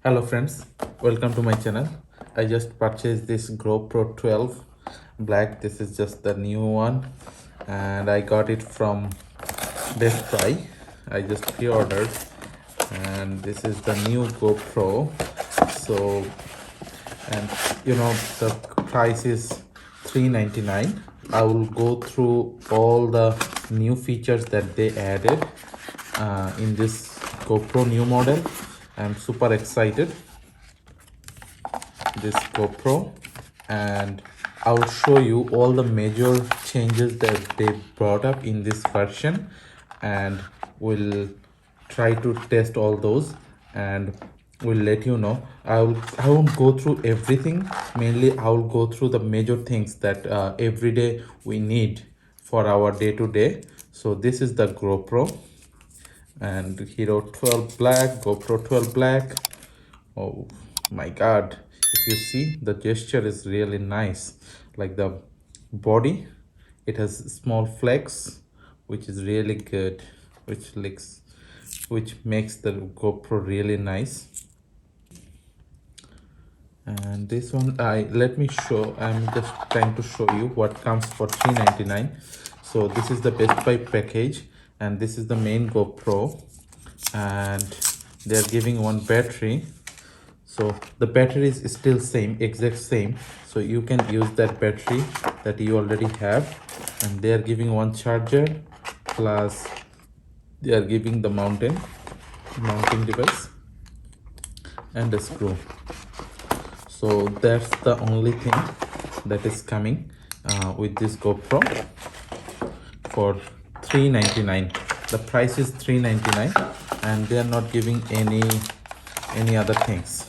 Hello friends, welcome to my channel. I just purchased this GoPro 12 Black. This is just the new one and I got it from Best Buy. I just pre-ordered and this is the new GoPro. So, and the price is $399. I will go through all the new features that they added in this GoPro new model. I'm super excited this GoPro, and I'll show you all the major changes that they brought up in this version, and we'll try to test all those and we'll let you know. I won't go through everything. Mainly I'll go through the major things that every day we need for our day-to-day. So this is the GoPro and Hero 12 Black, GoPro 12 Black. Oh my god, if you see, the gesture is really nice. Like the body, it has small flex, which is really good, which makes the GoPro really nice. And this one, I'm just trying to show you what comes for $399. So this is the Best Buy package and this is the main GoPro, and they're giving one battery. So the battery is still exact same, so you can use that battery that you already have. And they are giving one charger, plus they are giving the mounting device and a screw. So that's the only thing that is coming with this GoPro for $399. The price is $399 and they are not giving any other things.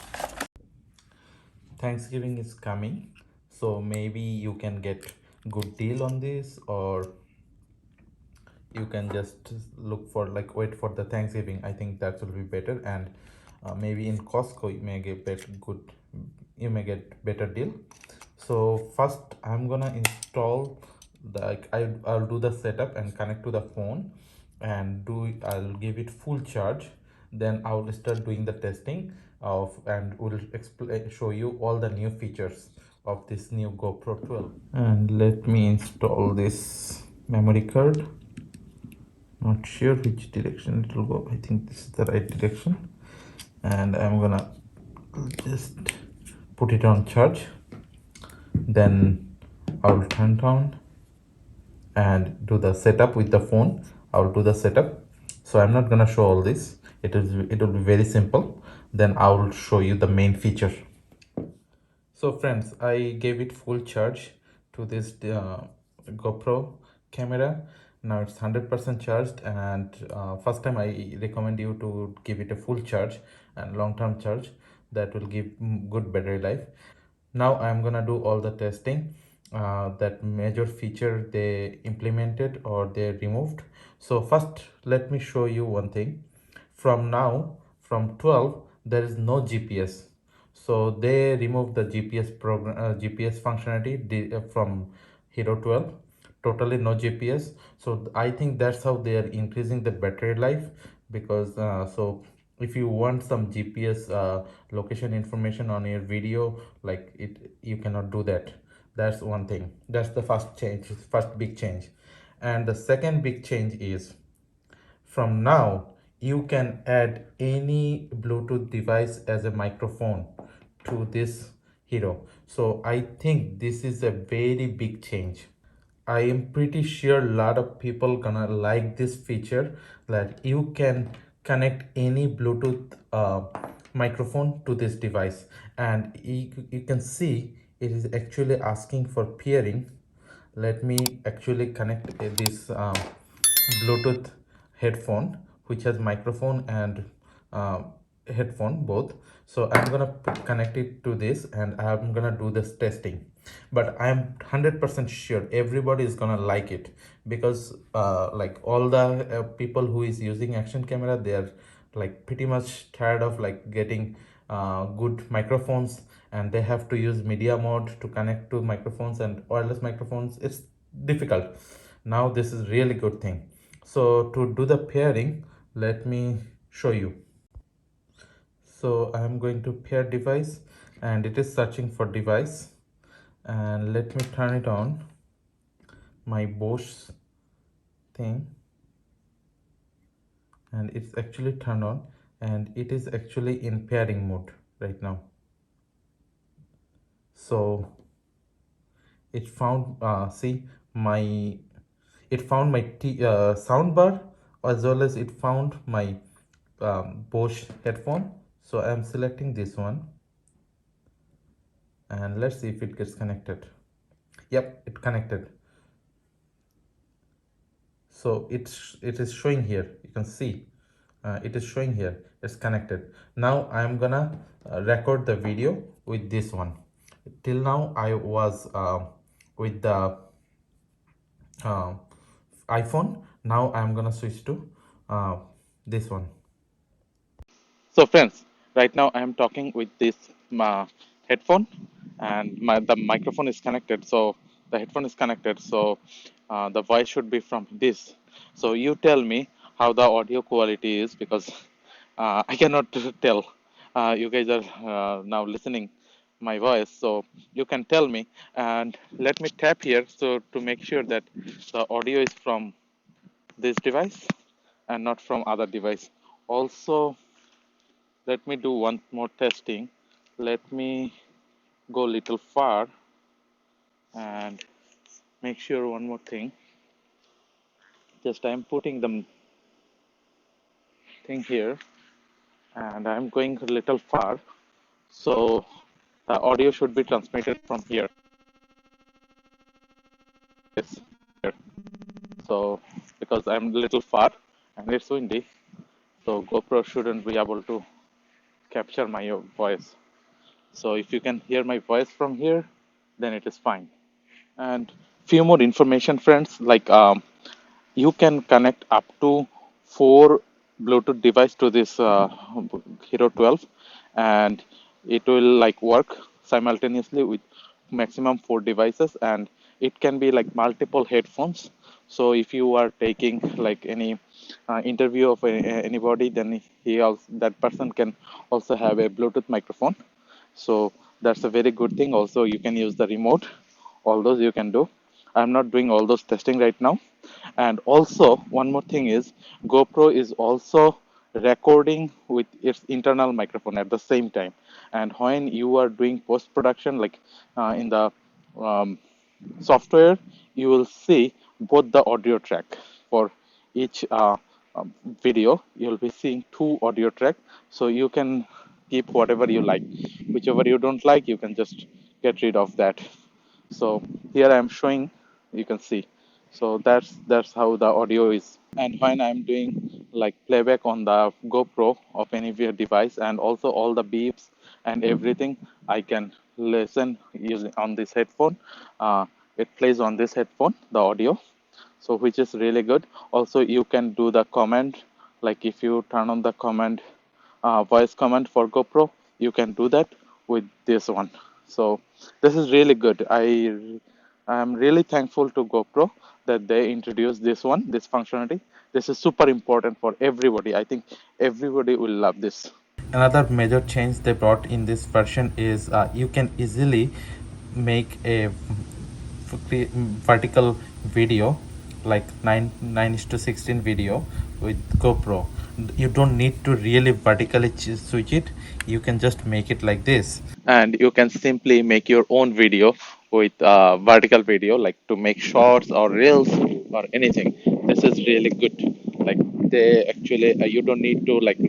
Thanksgiving is coming, so maybe you can get good deal on this, or you can just look for, like, wait for the Thanksgiving. I think that will be better, and maybe in Costco you may get better deal. So first I'm gonna install I'll do the setup and connect to the phone and I'll give it full charge. Then I will start doing the testing and will show you all the new features of this new GoPro 12. And let me install this memory card. Not sure which direction it will go. I think this is the right direction, and I'm gonna just put it on charge. Then I'll turn it on and do the setup with the phone. I'll do the setup, so I'm not gonna show all this. It will be very simple. Then I will show you the main feature. So friends, I gave it full charge to this GoPro camera. Now it's 100% charged, and first time I recommend you to give it a full charge and long-term charge. That will give good battery life. Now I'm gonna do all the testing that major feature they implemented or they removed. So first let me show you one thing. From 12 there is no GPS. So they removed the GPS functionality from Hero 12. Totally no GPS. So I think that's how they are increasing the battery life, because so if you want some GPS location information on your video, like you cannot do that. That's one thing. That's the first big change. And the second big change is, from now you can add any Bluetooth device as a microphone to this Hero. So I think this is a very big change. I am pretty sure a lot of people gonna like this feature, that you can connect any Bluetooth microphone to this device, and you can see it is actually asking for pairing. Let me actually connect this Bluetooth headphone, which has microphone and uh, headphone both. So I'm gonna connect it to this and I'm gonna do this testing. But I'm 100% sure everybody is gonna like it, because like all the people who is using action camera, they are like pretty much tired of like getting good microphones, and they have to use media mode to connect to microphones, and wireless microphones, it's difficult. Now this is really good thing. So to do the pairing, let me show you. So I'm going to pair device, and it is searching for device, and let me turn it on, my Bosch thing, and it's actually turned on, and it is actually in pairing mode right now. So it found see my it found my sound bar, as well as it found my Bosch headphone. So I'm selecting this one, and let's see if it gets connected. Yep, it connected. So it is showing here, you can see it is showing here it's connected. Now I'm gonna record the video with this one. Till now I was with the uh, iPhone. Now I'm gonna switch to this one. So friends, right now I am talking with this headphone, and the microphone is connected. So the headphone is connected. So the voice should be from this. So you tell me how the audio quality is, because I cannot tell. You guys are now listening my voice, so you can tell me. And let me tap here so to make sure that the audio is from this device and not from other device. Also, let me do one more testing. Let me go a little far and make sure one more thing. Just I'm putting the thing here, and I'm going a little far. So the audio should be transmitted from here. Yes, here. So because I'm a little far and it's windy, so GoPro shouldn't be able to capture my voice. So if you can hear my voice from here, then it is fine. And few more information, friends, like you can connect up to 4 Bluetooth device to this Hero 12, and it will like work simultaneously with maximum 4 devices, and it can be like multiple headphones. So if you are taking like any interview of anybody, then that person can also have a Bluetooth microphone. So that's a very good thing. Also, you can use the remote. All those you can do. I'm not doing all those testing right now. And also, one more thing is GoPro is also recording with its internal microphone at the same time. And when you are doing post production, like in the um, software, you will see both the audio track for each video. You'll be seeing 2 audio track, so you can keep whatever you like. Whichever you don't like, you can just get rid of that. So here I'm showing, you can see. So that's how the audio is. And when I'm doing like playback on the GoPro of any of your device, and also all the beeps and everything, I can listen using on this headphone. It plays on this headphone, the audio, so which is really good. Also, you can do the command, like if you turn on the command, voice command for GoPro, you can do that with this one. So this is really good. I am really thankful to GoPro that they introduced this functionality. This is super important for everybody. I think everybody will love this. Another major change they brought in this version is you can easily make a vertical video, like 9:16 video with GoPro. You don't need to really vertically switch it. You can just make it like this, and you can simply make your own video with vertical video, like to make shorts or reels or anything. This is really good. Like they actually you don't need to like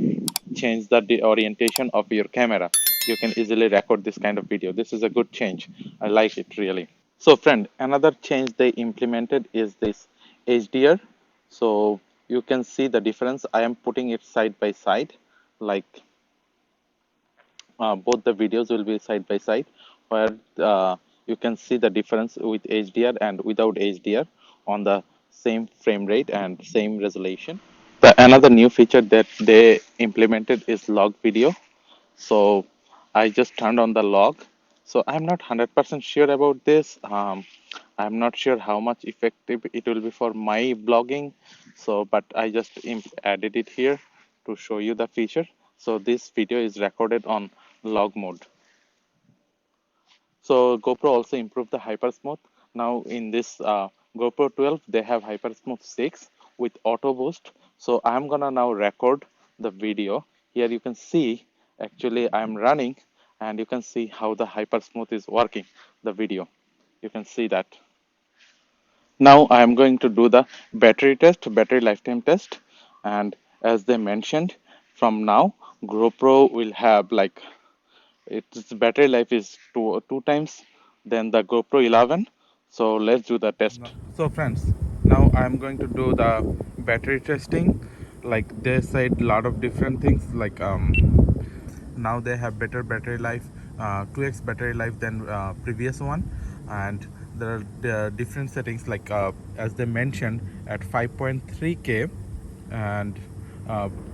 change the orientation of your camera. You can easily record this kind of video. This is a good change. I like it really. So friend, another change they implemented is this HDR. So you can see the difference. I am putting it side by side, like both the videos will be side by side, where you can see the difference with HDR and without HDR on the same frame rate and same resolution. Another new feature that they implemented is log video. So I just turned on the log. So I'm not 100% sure about this. I'm not sure how much effective it will be for my blogging. So, but I just added it here to show you the feature. So this video is recorded on log mode. So GoPro also improved the hypersmooth. Now in this GoPro 12, they have hypersmooth 6 with auto boost. So I'm gonna now record the video. Here you can see actually I'm running, and you can see how the hypersmooth is working. The video, you can see that. Now I am going to do the battery test, battery lifetime test, and as they mentioned, from now GoPro will have like its battery life is two times than the GoPro 11. So let's do the test. So friends, now I'm going to do the battery testing. Like they said a lot of different things, like now they have better battery life, 2x battery life than previous one. And there are different settings, like as they mentioned, at 5.3K and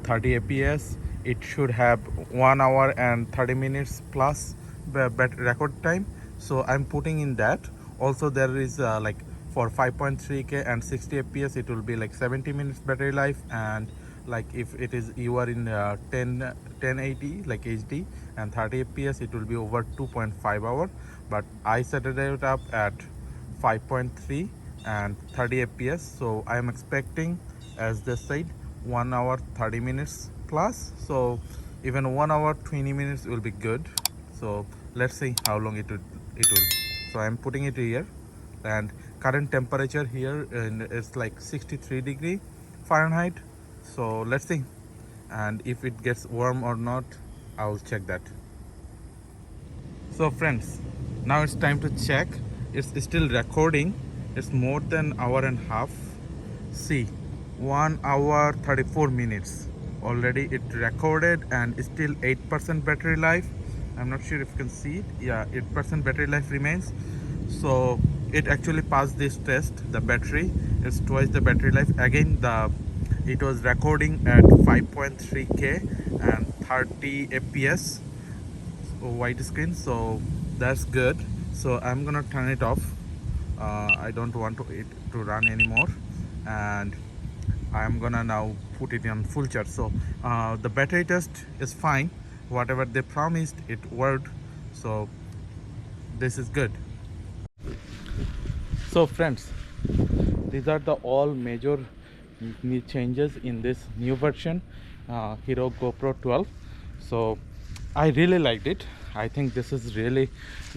30 fps it should have 1 hour and 30 minutes plus record time. So I'm putting in that. Also there is like for 5.3K and 60 fps it will be like 70 minutes battery life. And like if it is you are in 1080 like HD and 30 fps it will be over 2.5 hour. But I set it up at 5.3 and 30 fps, so I am expecting, as they said, 1 hour 30 minutes plus. So even 1 hour 20 minutes will be good. So let's see how long it will. So I'm putting it here, and current temperature here is like 63 Fahrenheit. So let's see, and if it gets warm or not, I'll check that. So friends, now it's time to check. It's still recording. It's more than hour and a half. See, 1 hour 34 minutes already it recorded, and still 8% battery life. I'm not sure if you can see it. Yeah, 8% battery life remains. So it actually passed this test. The battery is twice the battery life. Again, it was recording at 5.3K and 30 fps white screen, so that's good. So I'm gonna turn it off. I don't want it to run anymore, and I'm gonna now put it on full charge. So the battery test is fine. Whatever they promised, it worked. So this is good. So friends, these are the all major new changes in this new version, Hero GoPro 12. So I really liked it. I think this is really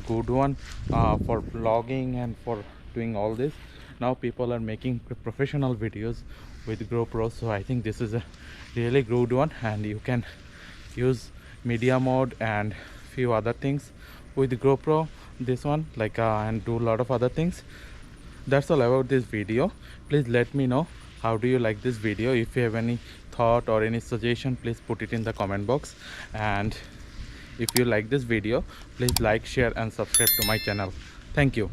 good one for vlogging and for doing all this. Now people are making professional videos with GoPro, so I think this is a really good one, and you can use media mode and few other things with GoPro, this one, like and do a lot of other things. That's all about this video. Please let me know how do you like this video. If you have any thought or any suggestion, please put it in the comment box. And if you like this video, please like, share and subscribe to my channel. Thank you.